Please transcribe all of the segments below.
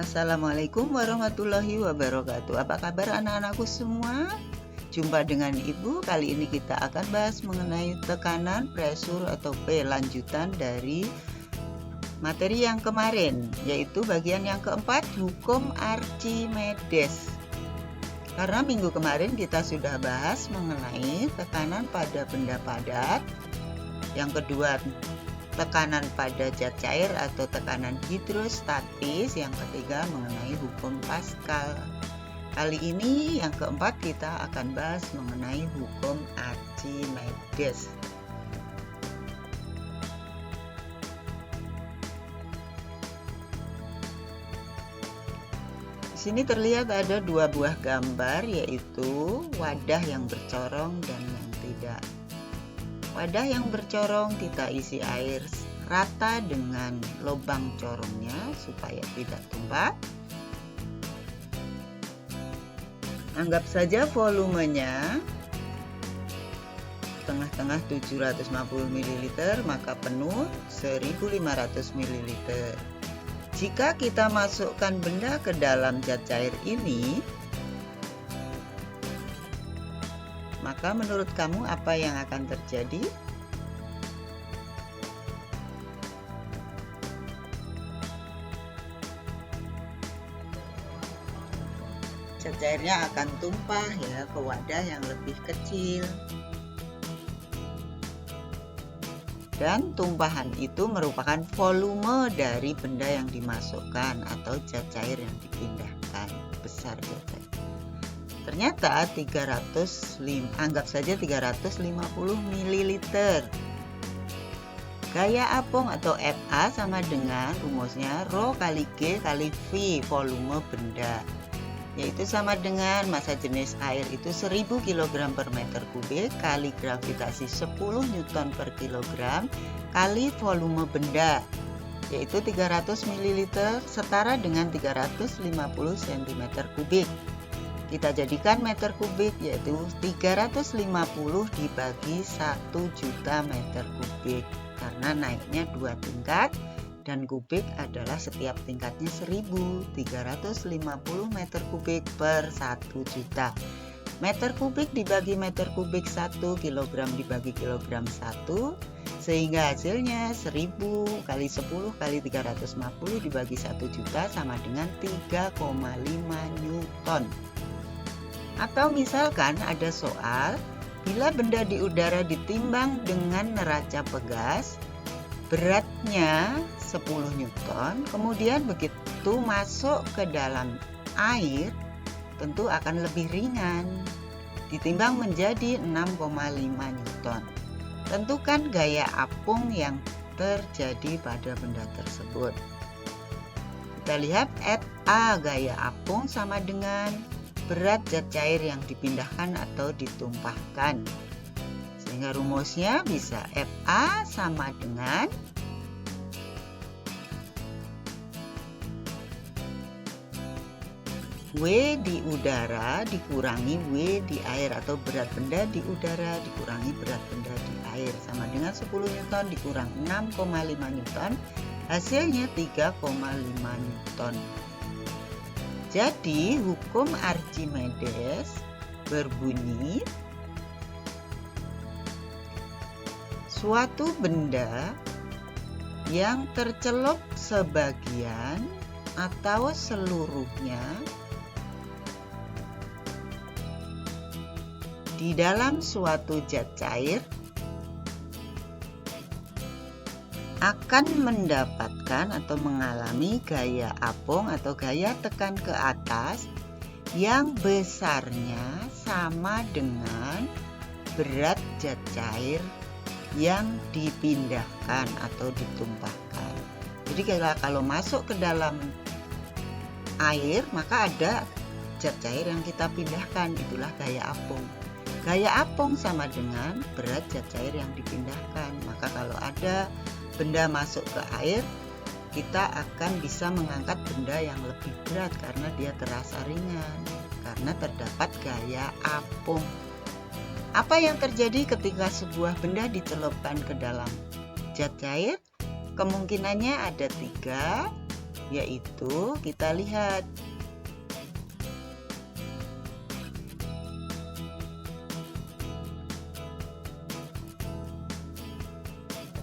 Assalamualaikum warahmatullahi wabarakatuh. Apa kabar anak-anakku semua? Jumpa dengan Ibu. Kali ini kita akan bahas mengenai tekanan, pressure atau P, lanjutan dari materi yang kemarin, yaitu bagian yang keempat, hukum Archimedes. Karena minggu kemarin kita sudah bahas mengenai tekanan pada benda padat, yang kedua tekanan pada zat cair atau tekanan hidrostatis, yang ketiga mengenai hukum Pascal. Kali ini yang keempat kita akan bahas mengenai hukum Archimedes. Di sini terlihat ada dua buah gambar, yaitu wadah yang bercorong dan yang tidak. Wadah yang bercorong kita isi air rata dengan lubang corongnya supaya tidak tumpah. Anggap saja volumenya tengah-tengah 750 ml, maka penuh 1500 ml. Jika kita masukkan benda ke dalam zat cair ini, maka menurut kamu apa yang akan terjadi? Zat cairnya akan tumpah ya ke wadah yang lebih kecil. Dan tumpahan itu merupakan volume dari benda yang dimasukkan atau zat cair yang dipindahkan, besar zat cair. Ternyata anggap saja 350 ml. Gaya apung atau Fa sama dengan rumusnya Rho kali G kali V, volume benda, yaitu sama dengan massa jenis air itu 1000 kg per meter kubik kali gravitasi 10 Newton per kilogram kali volume benda, yaitu 300 ml setara dengan 350 cm kubik. Kita jadikan meter kubik, yaitu 350 dibagi 1 juta meter kubik, karena naiknya 2 tingkat dan kubik adalah setiap tingkatnya 1000. 350 meter kubik per 1 juta. Meter kubik dibagi meter kubik 1, kilogram dibagi kilogram 1, sehingga hasilnya 1000 kali 10 kali 350 dibagi 1 juta sama dengan 3,5 Newton. Atau misalkan ada soal, bila benda di udara ditimbang dengan neraca pegas, beratnya 10 Newton, kemudian begitu masuk ke dalam air, tentu akan lebih ringan, ditimbang menjadi 6,5 Newton. Tentukan gaya apung yang terjadi pada benda tersebut. Kita lihat Fa gaya apung sama dengan berat zat cair yang dipindahkan atau ditumpahkan, sehingga rumusnya bisa Fa sama dengan W di udara dikurangi W di air, atau berat benda di udara dikurangi berat benda di air, sama dengan 10 Newton dikurang 6,5 Newton, hasilnya 3,5 Newton. Jadi hukum Archimedes berbunyi, suatu benda yang tercelup sebagian atau seluruhnya di dalam suatu zat cair akan mendapatkan atau mengalami gaya apung atau gaya tekan ke atas yang besarnya sama dengan berat zat cair yang dipindahkan atau ditumpahkan. Jadi kalau masuk ke dalam air, maka ada zat cair yang kita pindahkan, itulah gaya apung. Gaya apung sama dengan berat zat cair yang dipindahkan. Maka kalau ada benda masuk ke air, kita akan bisa mengangkat benda yang lebih berat karena dia terasa ringan, karena terdapat gaya apung. Apa yang terjadi ketika sebuah benda dicelupkan ke dalam zat cair? Kemungkinannya ada 3, yaitu kita lihat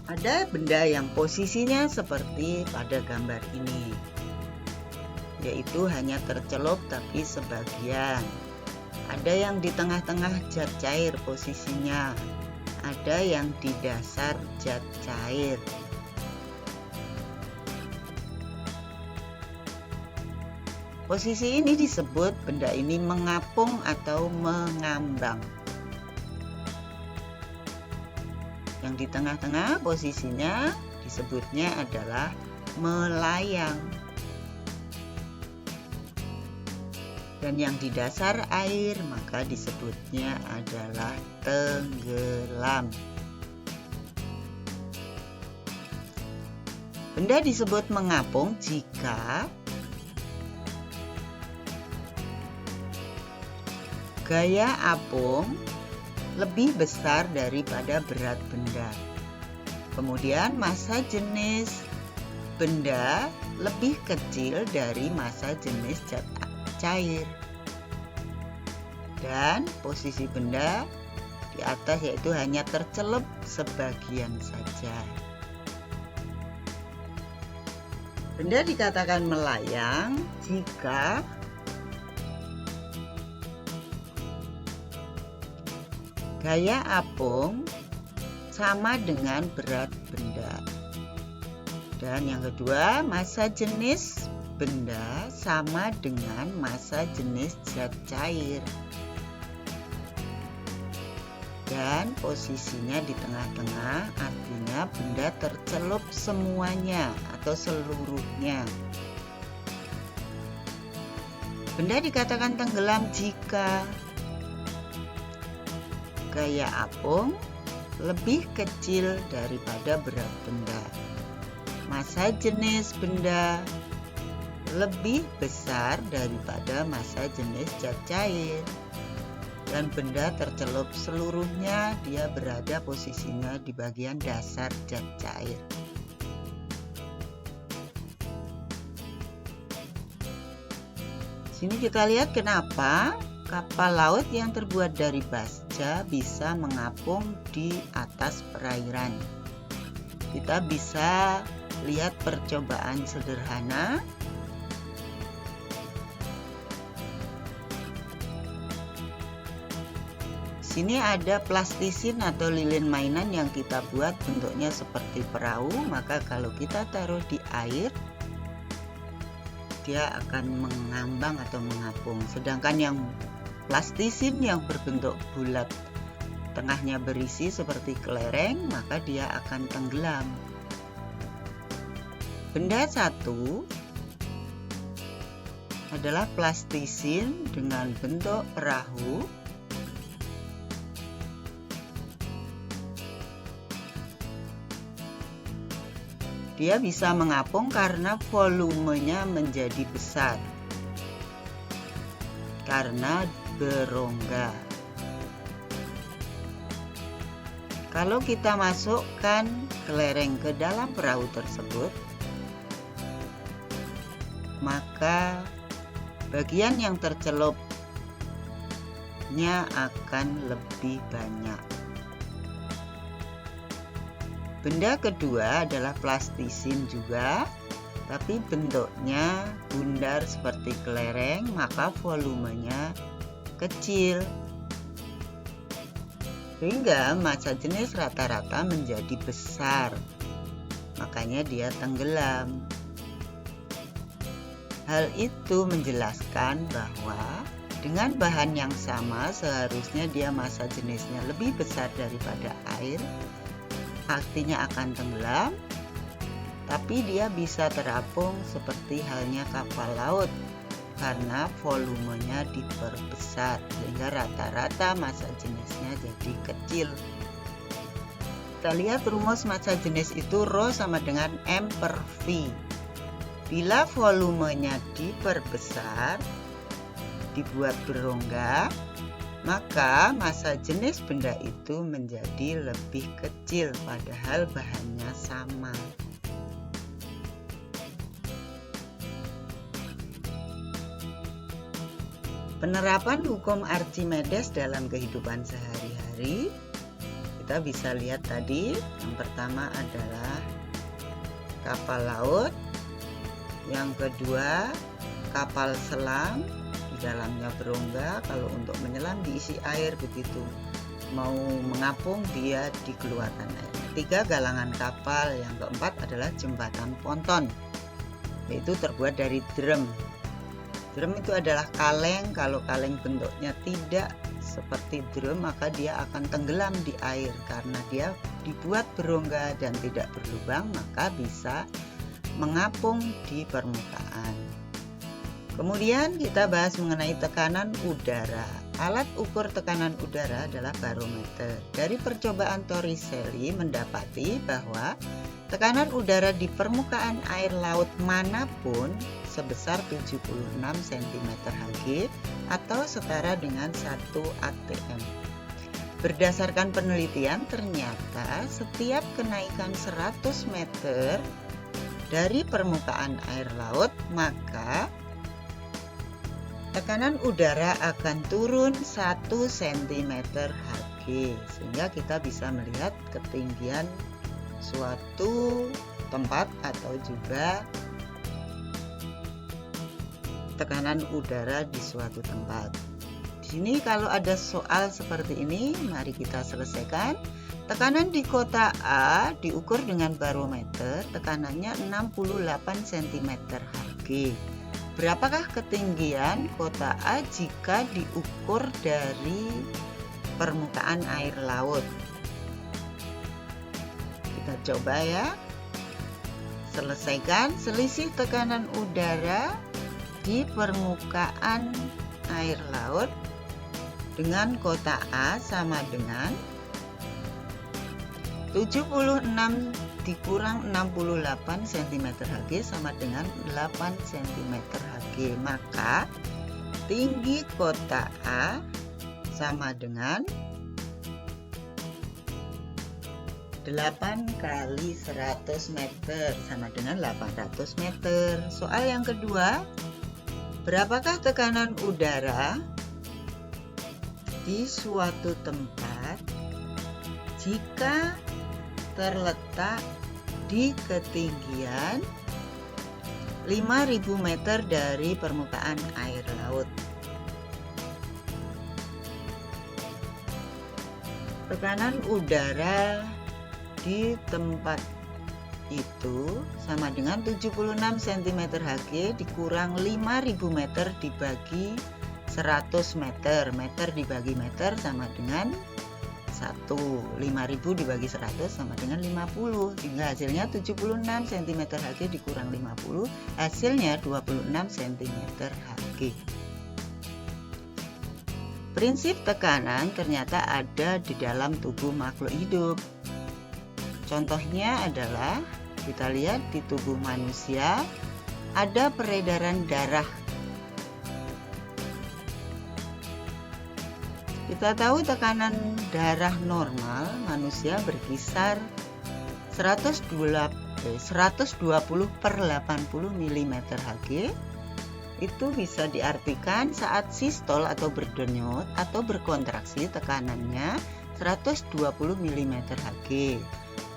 ada benda yang posisinya seperti pada gambar ini, yaitu hanya tercelup tapi sebagian. Ada yang di tengah-tengah zat cair posisinya, ada yang di dasar zat cair. Posisi ini disebut benda ini mengapung atau mengambang. Yang di tengah-tengah posisinya disebutnya adalah melayang. Dan yang di dasar air maka disebutnya adalah tenggelam. Benda disebut mengapung jika gaya apung lebih besar daripada berat benda. Kemudian massa jenis benda lebih kecil dari massa jenis zat cair. Dan posisi benda di atas yaitu hanya tercelup sebagian saja. Benda dikatakan melayang jika gaya apung sama dengan berat benda. Dan yang kedua, massa jenis benda sama dengan massa jenis zat cair. Dan posisinya di tengah-tengah, artinya benda tercelup semuanya atau seluruhnya. Benda dikatakan tenggelam jika gaya apung lebih kecil daripada berat benda. Massa jenis benda lebih besar daripada massa jenis zat cair. Dan benda tercelup seluruhnya, dia berada posisinya di bagian dasar zat cair. Sini kita lihat kenapa kapal laut yang terbuat dari baja bisa mengapung di atas perairan. Kita bisa lihat percobaan sederhana. Sini ada plastisin atau lilin mainan yang kita buat bentuknya seperti perahu, maka kalau kita taruh di air, dia akan mengambang atau mengapung. Sedangkan yang plastisin yang berbentuk bulat, tengahnya berisi seperti kelereng, maka dia akan tenggelam. Benda satu adalah plastisin dengan bentuk perahu. Dia bisa mengapung karena volumenya menjadi besar, karena berongga. Kalau kita masukkan kelereng ke dalam perahu tersebut, maka bagian yang tercelupnya akan lebih banyak. Benda kedua adalah plastisin juga, tapi bentuknya bundar seperti kelereng, maka volumenya kecil, sehingga massa jenis rata-rata menjadi besar, makanya dia tenggelam. Hal itu menjelaskan bahwa dengan bahan yang sama seharusnya dia massa jenisnya lebih besar daripada air, artinya akan tenggelam, tapi dia bisa terapung seperti halnya kapal laut karena volumenya diperbesar, sehingga rata-rata massa jenisnya jadi kecil. Kita lihat rumus massa jenis itu Rho sama dengan M per V. Bila volumenya diperbesar, dibuat berongga, maka massa jenis benda itu menjadi lebih kecil padahal bahannya sama. Penerapan hukum Archimedes dalam kehidupan sehari-hari, kita bisa lihat tadi, yang pertama adalah kapal laut, yang kedua kapal selam, di dalamnya berongga, kalau untuk menyelam diisi air begitu, mau mengapung dia dikeluarkan air. Tiga, galangan kapal. Yang keempat adalah jembatan ponton, yaitu terbuat dari drum. Drum itu adalah kaleng. Kalau kaleng bentuknya tidak seperti drum, maka dia akan tenggelam di air. Karena dia dibuat berongga dan tidak berlubang, maka bisa mengapung di permukaan. Kemudian kita bahas mengenai tekanan udara. Alat ukur tekanan udara adalah barometer. Dari percobaan Torricelli mendapati bahwa tekanan udara di permukaan air laut manapun sebesar 76 cm3 atau setara dengan 1 atm. Berdasarkan penelitian, ternyata setiap kenaikan 100 meter dari permukaan air laut, maka tekanan udara akan turun 1 cm3, sehingga kita bisa melihat ketinggian suatu tempat atau juga tekanan udara di suatu tempat. Di sini kalau ada soal seperti ini, mari kita selesaikan. Tekanan di kota A diukur dengan barometer, tekanannya 68 cm3. Berapakah ketinggian kota A jika diukur dari permukaan air laut? Kita coba ya. Selesaikan selisih tekanan udara di permukaan air laut dengan kota A sama dengan 76 dikurang 68 cm3 sama dengan 8 cm3. Maka tinggi kota A sama dengan 8 kali 100 meter sama dengan 800 meter. Soal yang kedua, berapakah tekanan udara di suatu tempat jika terletak di ketinggian 5.000 meter dari permukaan air laut? Tekanan udara di tempat itu sama dengan 76 cm3 dikurang 5.000 meter dibagi 100 meter. Meter dibagi meter sama dengan 1. 5.000 dibagi 100 sama dengan 50. Sehingga hasilnya 76 cm3 dikurang 50, hasilnya 26 cm3. Prinsip tekanan ternyata ada di dalam tubuh makhluk hidup. Contohnya adalah kita lihat di tubuh manusia ada peredaran darah. Kita tahu tekanan darah normal manusia berkisar 120 per 80 mm². Itu bisa diartikan saat sistol atau berdenyut atau berkontraksi tekanannya 120 mm².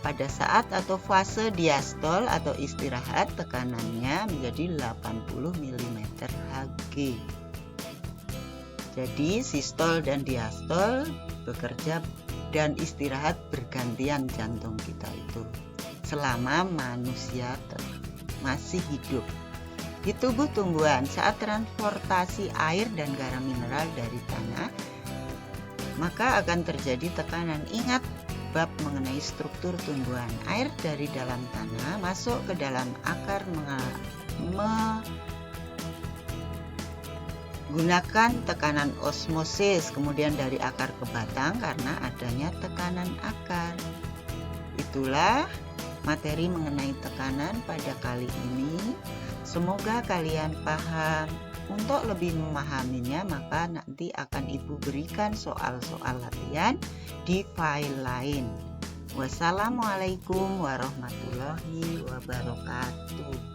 Pada saat atau fase diastol atau istirahat tekanannya menjadi 80 mm². Jadi sistol dan diastol bekerja dan istirahat bergantian jantung kita itu selama manusia masih hidup. Di tubuh tumbuhan saat transportasi air dan garam mineral dari tanah, maka akan terjadi tekanan. Ingat bab mengenai struktur tumbuhan. Air dari dalam tanah masuk ke dalam akar menggunakan tekanan osmosis, kemudian dari akar ke batang karena adanya tekanan akar. Itulah materi mengenai tekanan pada kali ini. Semoga kalian paham. Untuk lebih memahaminya, maka nanti akan Ibu berikan soal-soal latihan di file lain. Wassalamualaikum warahmatullahi wabarakatuh.